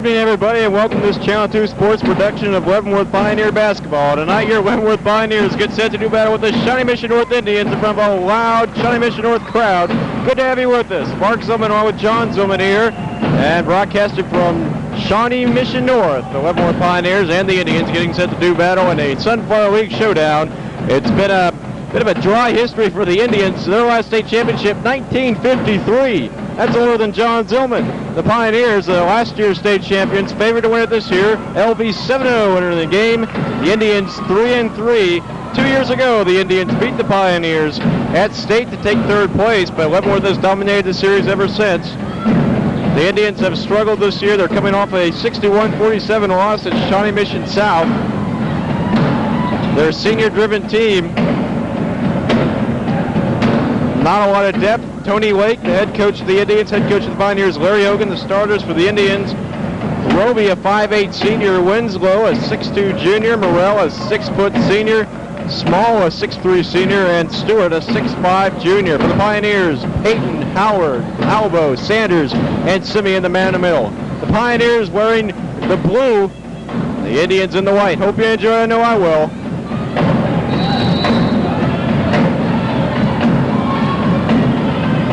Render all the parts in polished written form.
Good evening, everybody, and welcome to this Channel 2 Sports production of Leavenworth Pioneer basketball. Tonight, your Leavenworth Pioneers get set to do battle with the Shawnee Mission North Indians in front of a loud Shawnee Mission North crowd. Good to have you with us. Mark Zillman along with John Zillman here, and broadcasting from Shawnee Mission North, the Leavenworth Pioneers and the Indians getting set to do battle in a Sunflower League showdown. It's been a bit of a dry history for the Indians. Their last state championship, 1953. That's older than John Zillman. The Pioneers, last year's state champions, favored to win it this year. LV 7-0 winner in the game. The Indians 3-3. 2 years ago, the Indians beat the Pioneers at state to take third place, but Leavenworth has dominated the series ever since. The Indians have struggled this year. They're coming off a 61-47 loss at Shawnee Mission South. They're a senior-driven team. Not a lot of depth. Tony Lake, the head coach of the Indians, head coach of the Pioneers, Larry Hogan, the starters for the Indians. Roby, a 5'8 senior. Winslow, a 6'2 junior. Morrell, a 6-foot senior. Small, a 6'3 senior. And Stewart, a 6'5 junior. For the Pioneers, Peyton, Howard, Albo, Sanders, and Simeon, the man in the middle. The Pioneers wearing the blue, the Indians in the white. Hope you enjoy. I know I will.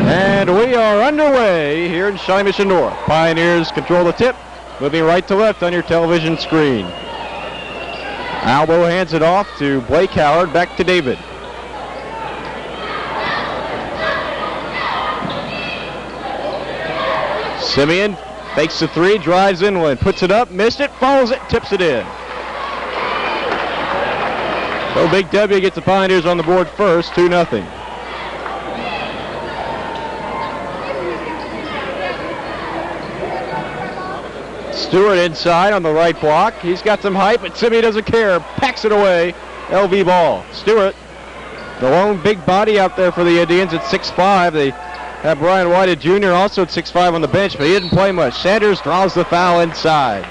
And we are underway here in Shawnee Mission North. Pioneers control the tip, moving right to left on your television screen. Albo hands it off to Blake Howard, back to David. Simeon fakes the three, drives inland, puts it up, missed it, follows it, tips it in. So Big W gets the Pioneers on the board first, 2-0. Stewart inside on the right block. He's got some height, but Simeon doesn't care. Packs it away. LV ball. Stewart, the lone big body out there for the Indians at 6'5". They have Brian White Jr. also at 6'5" on the bench, but he didn't play much. Sanders draws the foul inside.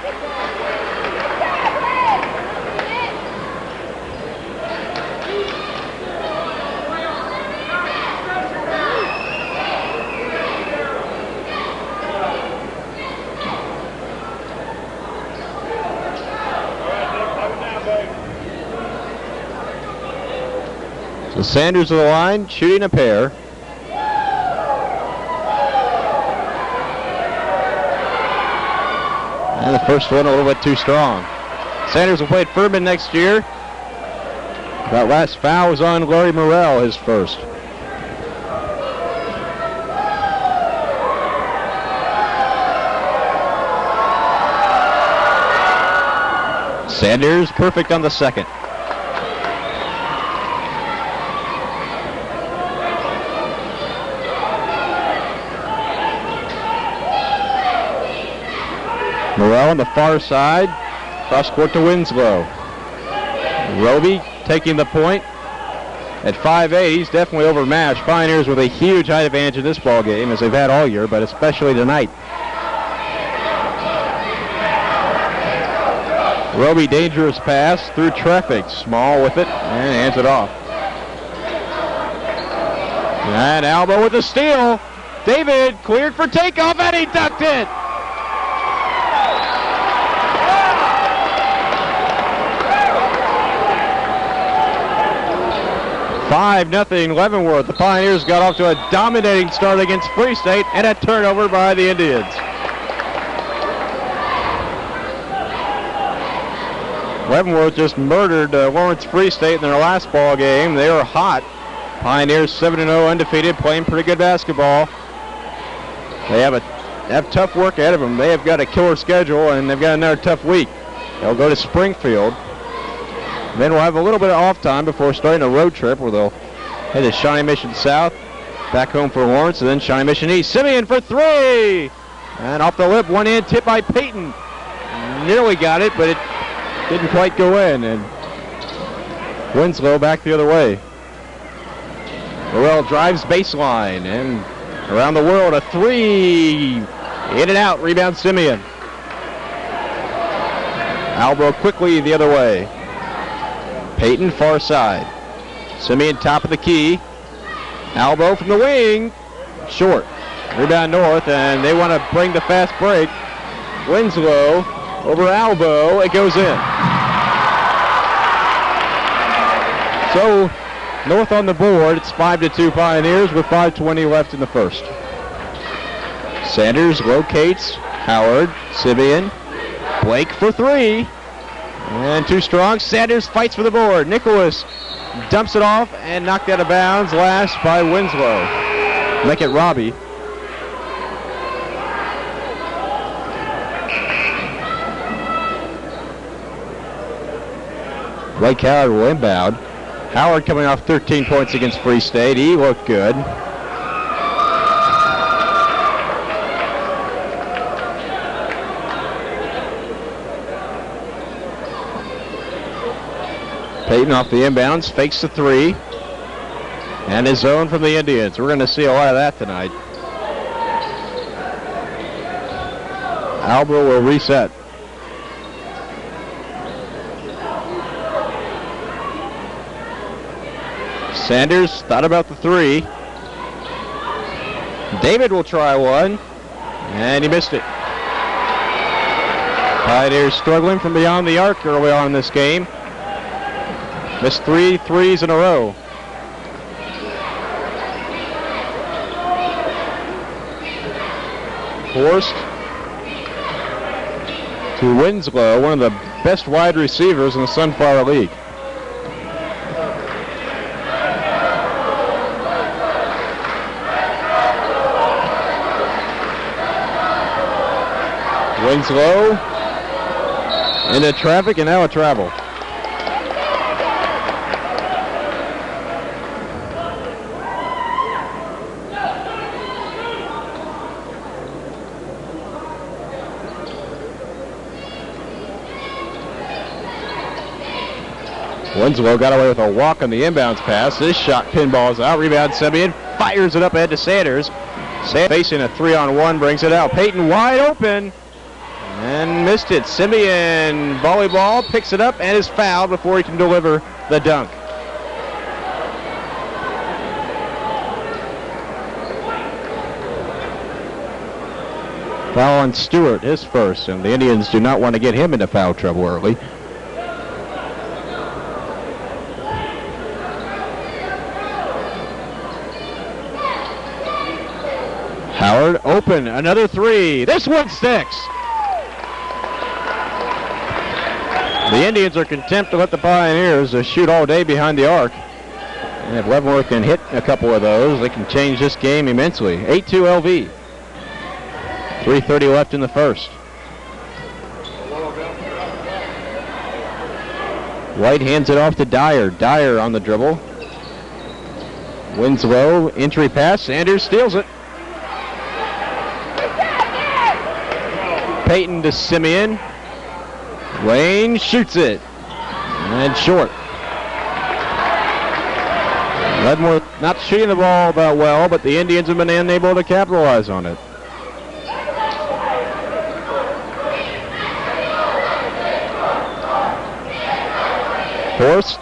So Sanders to the line, shooting a pair. And the first one a little bit too strong. Sanders will play at Furman next year. That last foul was on Larry Morrell, his first. Sanders perfect on the second. Morrell on the far side, cross court to Winslow. Roby taking the point at 5'8". He's definitely overmatched. Pioneers with a huge height advantage in this ball game, as they've had all year, but especially tonight. Roby, dangerous pass through traffic. Small with it and hands it off. And Albo with the steal. David cleared for takeoff, and he ducked it. 5-0 Leavenworth. The Pioneers got off to a dominating start against Free State and a turnover by the Indians. Leavenworth just murdered Lawrence Free State in their last ball game. They were hot. Pioneers 7-0 undefeated, playing pretty good basketball. They have tough work ahead of them. They have got a killer schedule, and they've got another tough week. They'll go to Springfield. Then we'll have a little bit of off time before starting a road trip where they'll head to Shawnee Mission South, back home for Lawrence, and then Shawnee Mission East. Simeon for three! And off the lip, one hand tip by Peyton. Nearly got it, but it didn't quite go in. And Winslow back the other way. Morrell drives baseline, and around the world, a three. In and out, rebound Simeon. Albo quickly the other way. Peyton far side. Simeon top of the key. Albo from the wing. Short. Rebound North, and they want to bring the fast break. Winslow over Albo. It goes in. So North on the board. It's 5-2 Pioneers with 5:20 left in the first. Sanders locates Howard, Simeon, Blake for three. And too strong. Sanders fights for the board. Nicholas dumps it off and knocked out of bounds. Last by Winslow. Make it Robbie. Blake Howard will inbound. Howard coming off 13 points against Free State. He looked good. Peyton off the inbounds, fakes the three, and his zone from the Indians. We're going to see a lot of that tonight. Alba will reset. Sanders thought about the three. David will try one, and he missed it. Pioneers struggling from beyond the arc early on in this game. Missed 3 threes in a row. Forced to Winslow, one of the best wide receivers in the Sunflower League. Winslow into traffic and out of travel. Winslow got away with a walk on the inbounds pass. This shot pinballs out. Rebound Simeon. Fires it up ahead to Sanders. Sanders facing a 3-on-1 brings it out. Peyton wide open. And missed it. Simeon volleyball picks it up and is fouled before he can deliver the dunk. Foul on Stewart, his first, and the Indians do not want to get him into foul trouble early. Howard open, another three. This one sticks. The Indians are content to let the Pioneers shoot all day behind the arc. And if Leavenworth can hit a couple of those, they can change this game immensely. 8-2 LV. 3:30 left in the first. White hands it off to Dyer. Dyer on the dribble. Winslow, entry pass. Sanders steals it. Peyton to Simeon. Wayne shoots it. And short. Leavenworth not shooting the ball that well, but the Indians have been unable to capitalize on it. Forced.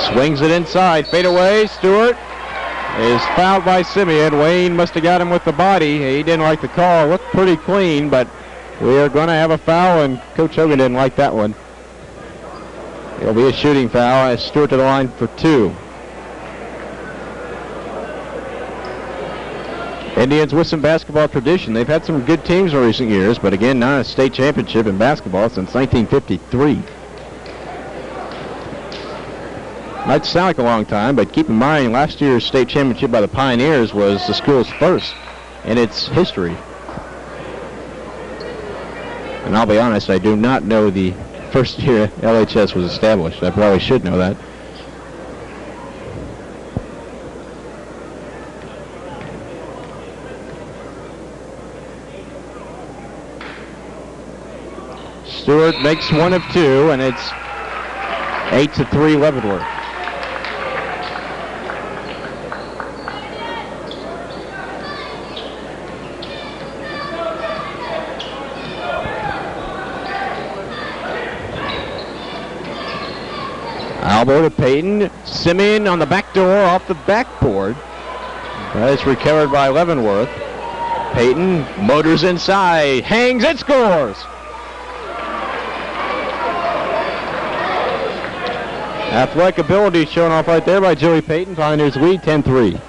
Swings it inside. Fade away. Stewart is fouled by Simeon. Wayne must have got him with the body. He didn't like the call. Looked pretty clean, but we are going to have a foul, and Coach Hogan didn't like that one. It'll be a shooting foul as Stewart to the line for two. Indians with some basketball tradition. They've had some good teams in recent years, but again, not a state championship in basketball since 1953. Might sound like a long time, but keep in mind last year's state championship by the Pioneers was the school's first in its history. And I'll be honest, I do not know the first year LHS was established. I probably should know that. Stewart makes one of two, and it's 8-3 Leavenworth. Elbow to Peyton. Simeon on the back door off the backboard. But it's recovered by Leavenworth. Peyton motors inside, hangs and scores. Athletic ability shown off right there by Joey Peyton. Pioneers lead 10-3.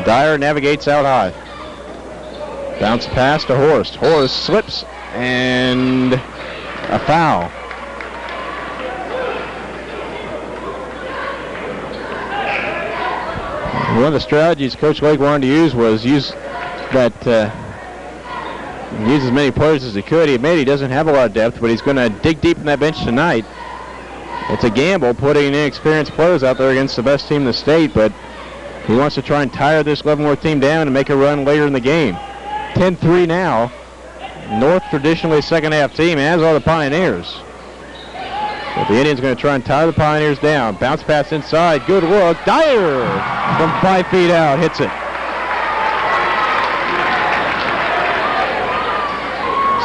Dyer navigates out high. Bounce pass to Horst. Horst slips and a foul. One of the strategies Coach Lake wanted to use was use as many players as he could. He admitted he doesn't have a lot of depth, but he's going to dig deep in that bench tonight. It's a gamble putting inexperienced players out there against the best team in the state, but he wants to try and tire this Leavenworth team down and make a run later in the game. 10-3 now. North traditionally a second half team, as are the Pioneers. But the Indians are going to try and tire the Pioneers down. Bounce pass inside. Good look. Dyer from 5 feet out hits it.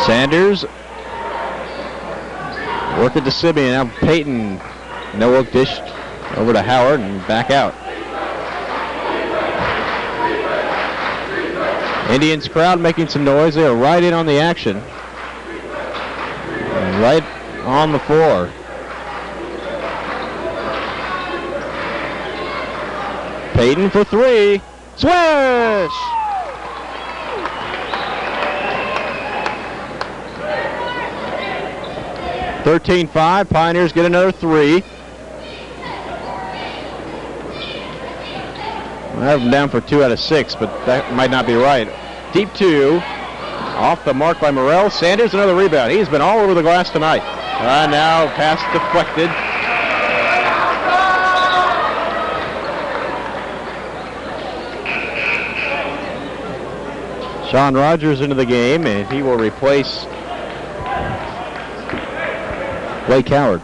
Sanders. Work it to Simeon. Now Peyton. No look dish over to Howard and back out. Indians crowd making some noise. They are right in on the action. Right on the floor. Peyton for 3. Swish! (13-5). Pioneers get another 3. I have them down for 2 out of 6, but that might not be right. Deep 2. Off the mark by Morrell. Sanders, another rebound. He's been all over the glass tonight. Now pass deflected. Sean Rogers into the game, and he will replace Blake Howard.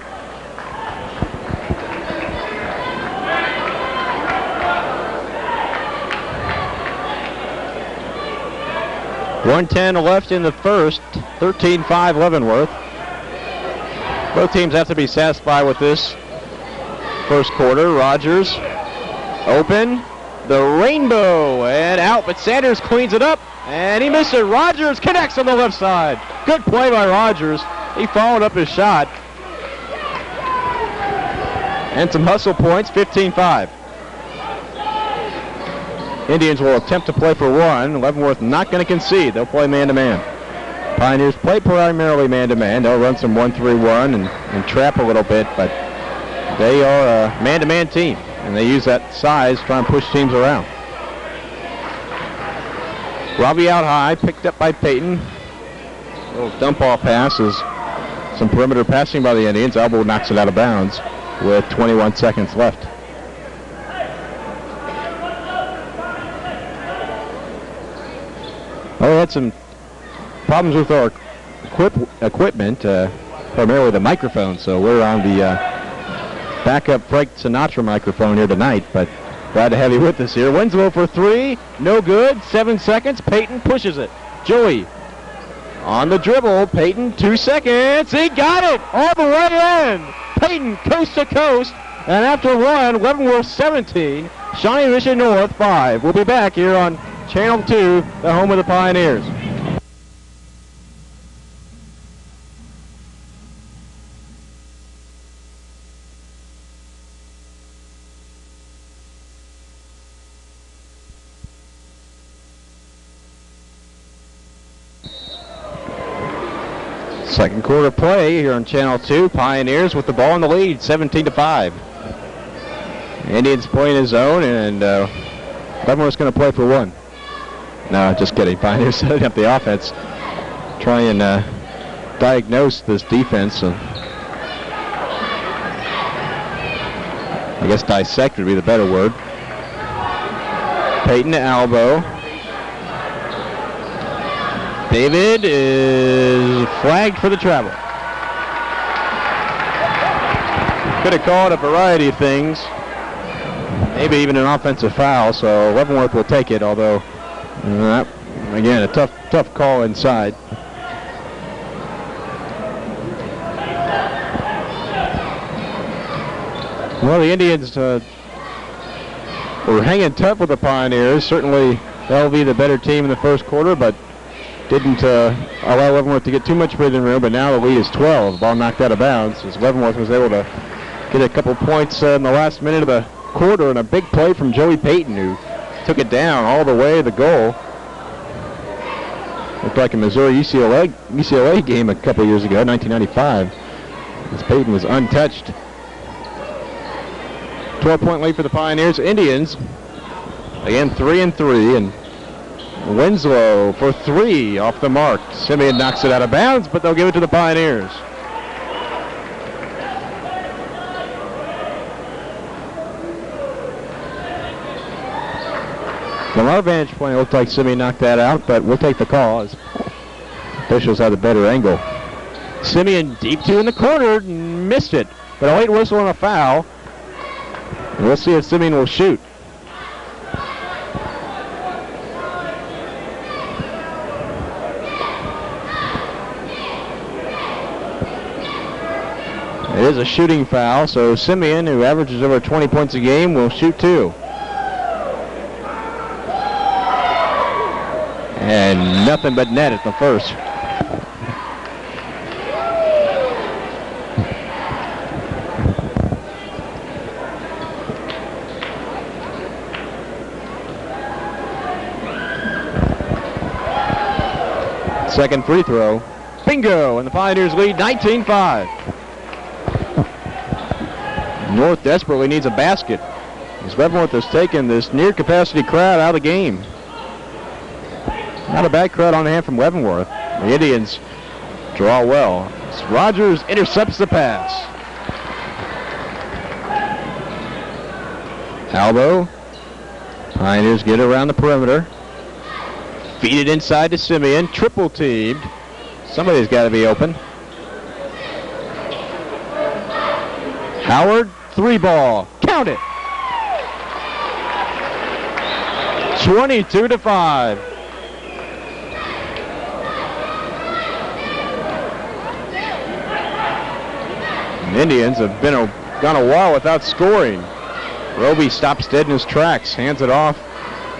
.110 left in the first. 13-5 Leavenworth. Both teams have to be satisfied with this first quarter. Rogers open. The rainbow and out, but Sanders cleans it up. And he missed it. Rogers connects on the left side. Good play by Rogers. He followed up his shot. And some hustle points, 15-5. Indians will attempt to play for 1. Leavenworth not going to concede. They'll play man-to-man. Pioneers play primarily man-to-man. They'll run some 1-3-1 and trap a little bit, but they are a man-to-man team, and they use that size to try and push teams around. Robbie out high, picked up by Peyton. A little dump-off passes. Some perimeter passing by the Indians. Elbow knocks it out of bounds with 21 seconds left. Well, we had some problems with our equipment, primarily the microphone, so we're on the backup Frank Sinatra microphone here tonight, but glad to have you with us here. Winslow for 3, no good, 7 seconds. Peyton pushes it. Joey on the dribble. Peyton, 2 seconds. He got it all the way in. Peyton coast to coast, and after 1, Leavenworth 17, Shawnee Mission North 5. We'll be back here on Channel 2, the home of the Pioneers. Second quarter play here on Channel 2. Pioneers with the ball in the lead, 17-5. Indians playing his zone, and Leavenworth's going to play for 1. No, just kidding. Pioneers setting up the offense. Try and diagnose this defense. I guess dissect would be the better word. Peyton to elbow. David is flagged for the travel. Could have called a variety of things. Maybe even an offensive foul, so Leavenworth will take it, although, again, a tough call inside. Well, the Indians were hanging tough with the Pioneers. Certainly they'll be the better team in the first quarter, but didn't allow Leavenworth to get too much breathing room. But now the lead is 12. Ball knocked out of bounds as Leavenworth was able to get a couple points in the last minute of the quarter, and a big play from Joey Payton, who took it down all the way to the goal. Looked like a Missouri-UCLA game a couple years ago, 1995, as Payton was untouched. 12-point lead for the Pioneers. Indians, again, 3-3, and Winslow for 3 off the mark. Simeon knocks it out of bounds, but they'll give it to the Pioneers. From our vantage point, it looked like Simeon knocked that out, but we'll take the call as officials have the better angle. Simeon deep 2 in the corner, missed it, but a late whistle and a foul. And we'll see if Simeon will shoot. It is a shooting foul, so Simeon, who averages over 20 points a game, will shoot 2. And nothing but net at the first. Second free throw. Bingo! And the Pioneers lead 19-5. North desperately needs a basket, as Leavenworth has taken this near-capacity crowd out of the game. Not a bad crowd on hand from Leavenworth. The Indians draw well. Rogers intercepts the pass. Albo. Pioneers get around the perimeter. Feed it inside to Simeon. Triple teamed. Somebody's got to be open. Howard, 3-ball. Count it. 22-5. The Indians have gone a while without scoring. Roby stops dead in his tracks, hands it off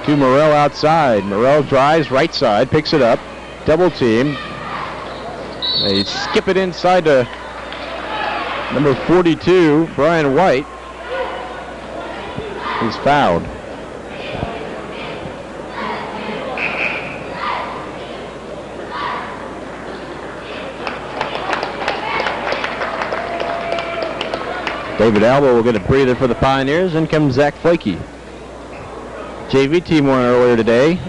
to Morrell outside. Morrell drives right side, picks it up, double team. They skip it inside to number 42, Brian White. He's fouled. David Alba will get a breather for the Pioneers. In comes Zach Flakey. JV team won earlier today.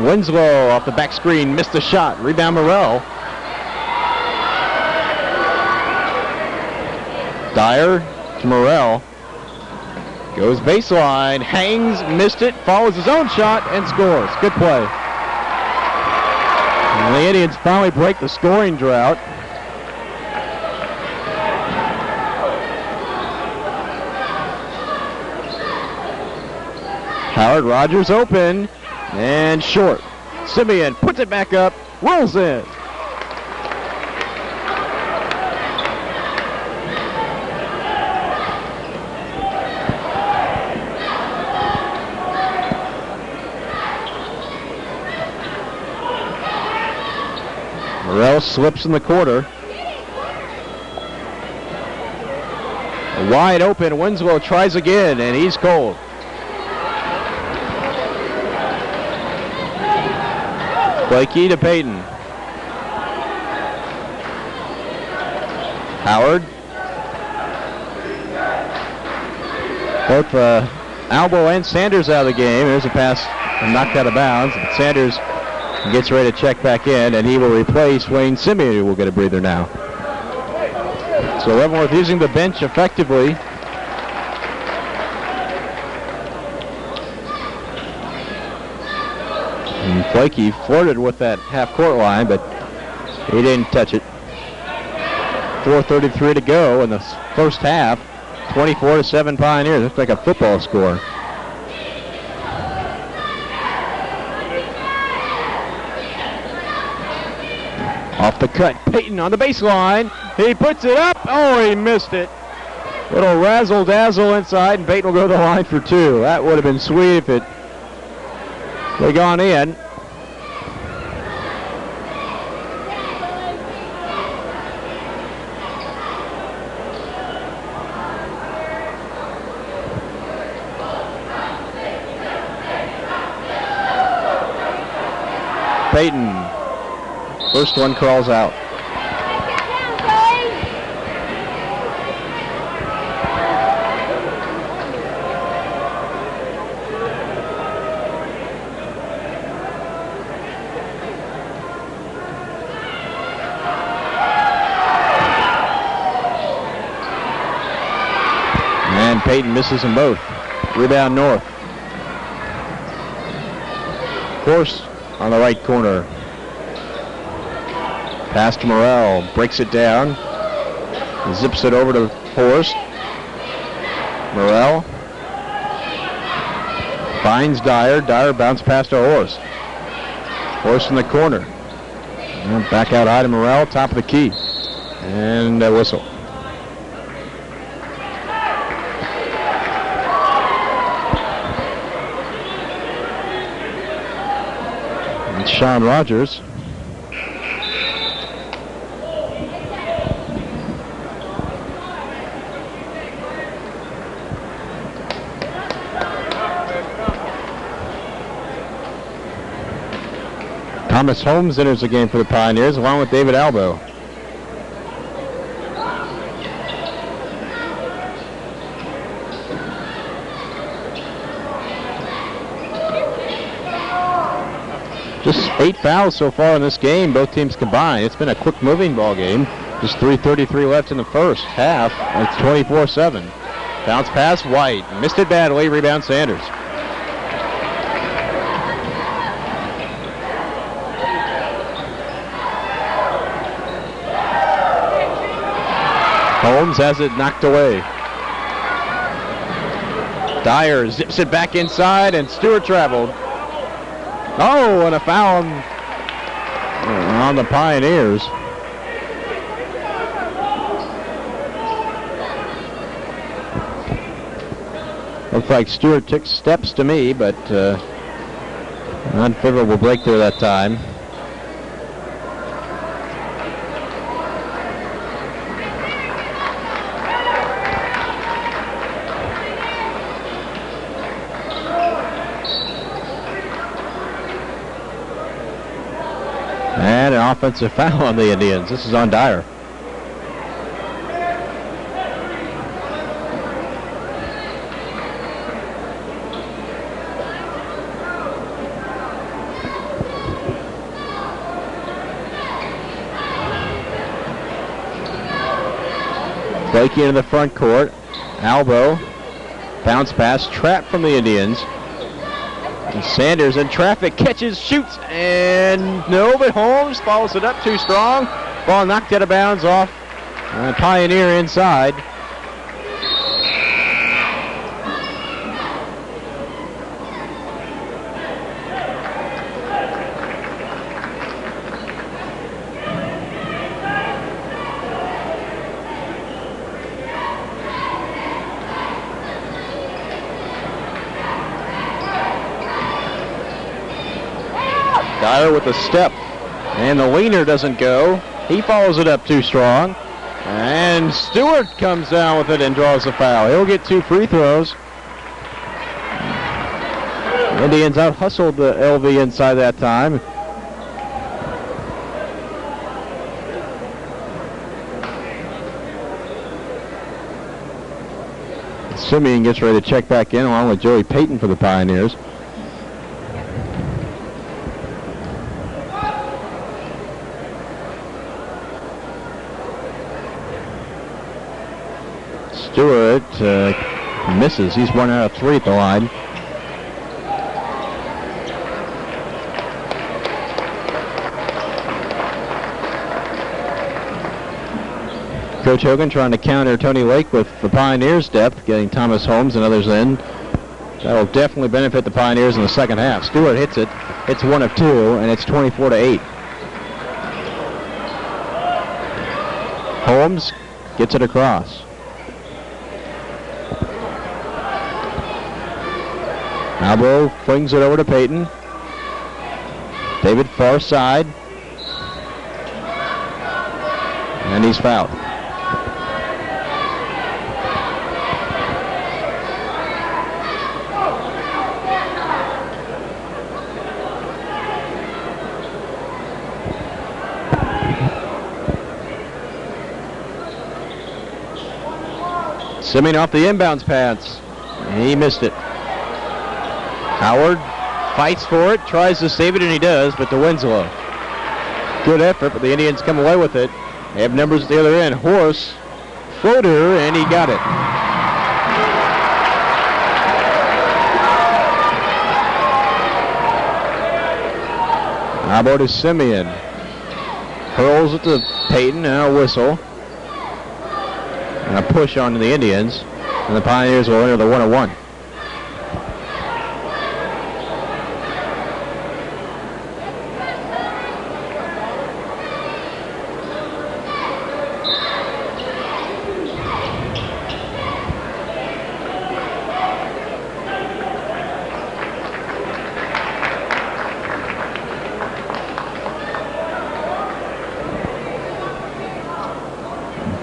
Winslow off the back screen, missed the shot. Rebound Morrell. Dyer to Morrell. Goes baseline, hangs, missed it, follows his own shot, and scores. Good play. And the Indians finally break the scoring drought. Howard Rogers open and short. Simeon puts it back up, rolls in. Morrell slips in the corner. Wide open, Winslow tries again, and he's cold. Blakey to Payton. Howard. Both Albo and Sanders out of the game. There's a pass knocked out of bounds. Sanders gets ready to check back in, and he will replace Wayne Simeon, who will get a breather now. So Leavenworth using the bench effectively. And Flakey flirted with that half-court line, but he didn't touch it. 4:33 to go in the first half. 24-7 Pioneers. Looks like a football score. Off the cut, Payton on the baseline. He puts it up. Oh, he missed it. Little razzle-dazzle inside, and Peyton will go to the line for two. That would have been sweet if it had gone in. Peyton, first one crawls out. And Peyton misses them both. Rebound North. Horst on the right corner. Pass to Morrell. Breaks it down. Zips it over to Horst. Morrell finds Dyer. Dyer bounce pass to Horst. Horst in the corner. And back out high to Morrell. Top of the key. And a whistle. Sean Rogers. Thomas Holmes enters the game for the Pioneers along with David Albo. Just 8 fouls so far in this game, both teams combined. It's been a quick moving ball game. Just 3:33 left in the first half. It's 24-7. Bounce pass, White. Missed it badly. Rebound Sanders. Holmes has it knocked away. Dyer zips it back inside, and Stewart traveled. Oh, and a foul on the Pioneers. Looks like Stewart took steps to me, but unfavorable break there that time. And an offensive foul on the Indians. This is on Dyer. Blakey into the front court. Albo. Bounce pass. Trap from the Indians. And Sanders in traffic, catches, shoots, and no, but Holmes follows it up too strong. Ball knocked out of bounds off Pioneer inside. Dyer with a step, and the leaner doesn't go. He follows it up too strong, and Stewart comes down with it and draws a foul. He'll get 2 free throws. Indians out-hustled the LV inside that time. Simeon gets ready to check back in along with Joey Payton for the Pioneers. Stewart misses. He's 1 out of 3 at the line. Coach Hogan trying to counter Tony Lake with the Pioneers' depth, getting Thomas Holmes and others in. That'll definitely benefit the Pioneers in the second half. Stewart hits it. It's 1 of 2, and it's 24-8. Holmes gets it across. Elbow flings it over to Peyton. David far side. And he's fouled. Simeon off the inbounds pass. He missed it. Howard fights for it, tries to save it, and he does, but to Winslow. Good effort, but the Indians come away with it. They have numbers at the other end. Horse, floater, and he got it. Elbow to Simeon. Hurls it to Peyton, and a whistle. And a push on to the Indians. And the Pioneers will enter the 1-on-1.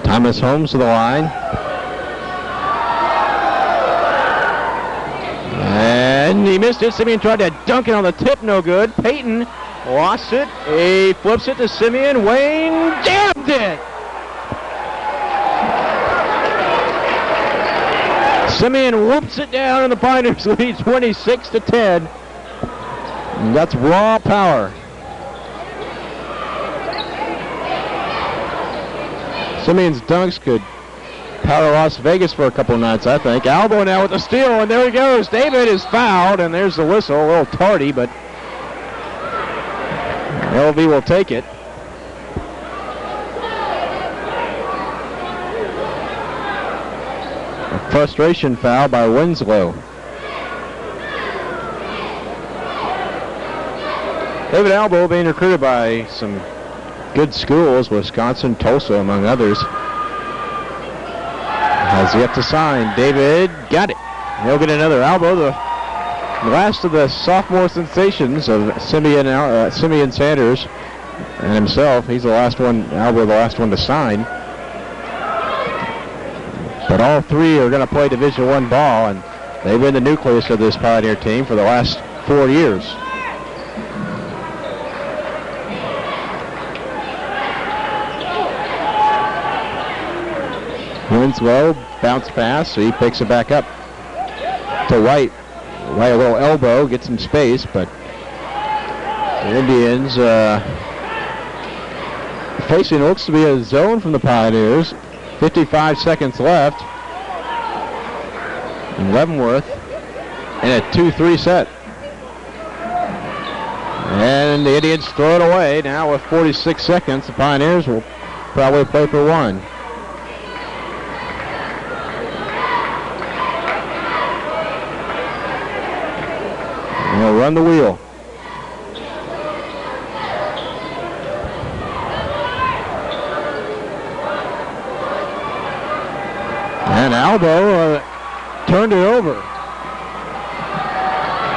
Thomas Holmes to the line. And he missed it. Simeon tried to dunk it on the tip, no good. Peyton lost it. He flips it to Simeon. Wayne jammed it. Simeon whoops it down, and the Pioneers lead 26-10. And that's raw power. Simeon's dunks could power Las Vegas for a couple nights, I think. Albo now with the steal, and there he goes. David is fouled, and there's the whistle. A little tardy, but LV will take it. A frustration foul by Winslow. David Albo being recruited by some good schools, Wisconsin, Tulsa, among others. Has yet to sign. David got it. He'll get another. Albo, the last of the sophomore sensations of Simeon Sanders and himself. He's the last one, Albo, the last one to sign. But all three are going to play Division I ball, and they've been the nucleus of this Pioneer team for the last 4 years. Winslow, bounce pass, so he picks it back up to White. White a little elbow, gets some space, but the Indians facing what looks to be a zone from the Pioneers. 55 seconds left. In Leavenworth in a 2-3 set. And the Indians throw it away. Now with 46 seconds, the Pioneers will probably play for one. They'll run the wheel. And Albo turned it over.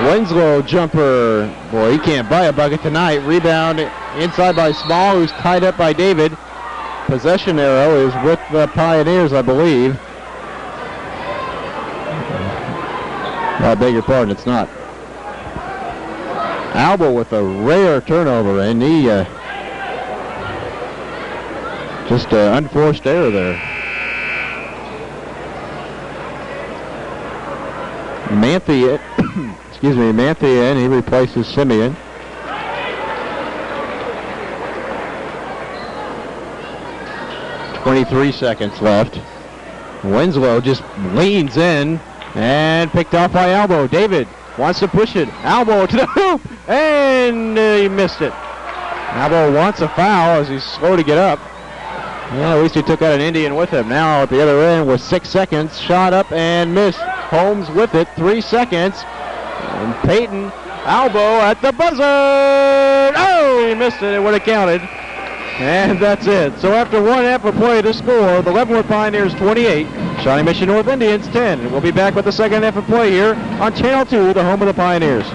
Winslow jumper. Boy, he can't buy a bucket tonight. Rebound inside by Small, who's tied up by David. Possession arrow is with the Pioneers, I believe. I beg your pardon, it's not. Albo with a rare turnover, and he just an unforced error there. Manthian, he replaces Simeon. .23 seconds left. Winslow just leans in and picked off by Albo. David wants to push it. Albo to the hoop, and he missed it. Albo wants a foul as he's slow to get up. Yeah, at least he took out an Indian with him. Now at the other end with 6 seconds, shot up and missed. Holmes with it, 3 seconds. And Peyton, Albo at the buzzer. Oh, he missed it. It would have counted. And that's it. So after 1 half of play, the score, the Leavenworth Pioneers 28, Shawnee Mission North Indians 10. We'll be back with the second half of play here on Channel 2, the home of the Pioneers.